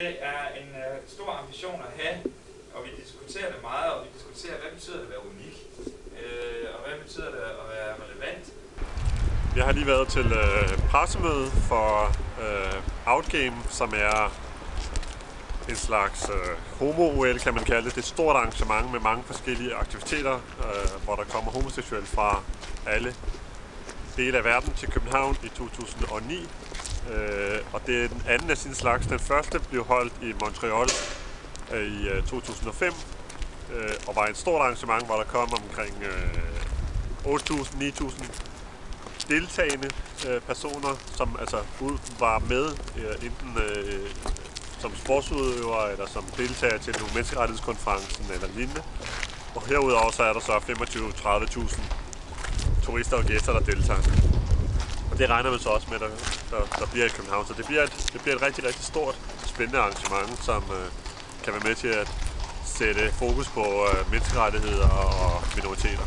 Det er en stor ambition at have, og vi diskuterer det meget, og vi diskuterer, hvad betyder det at være unik, og hvad betyder det at være relevant. Jeg har lige været til pressemøde for Outgame, som er en slags homo-OL, kan man kalde det. Det er et stort arrangement med mange forskellige aktiviteter, hvor der kommer homoseksuelle fra alle dele af verden til København i 2009. Og det er den anden af sin slags. Den første blev holdt i Montreal i 2005 og var et stort arrangement, hvor der kom omkring 8.000-9.000 deltagende personer, som altså var med enten som sportsudøvere eller som deltager til nogle menneskerettighedskonferencen eller lignende. Og herudover så er der så 25-30.000 turister og gæster, der deltager. Og det regner man så også med, der bliver i København. Så det bliver et rigtig, rigtig stort, spændende arrangement, som kan være med til at sætte fokus på menneskerettigheder og minoriteter.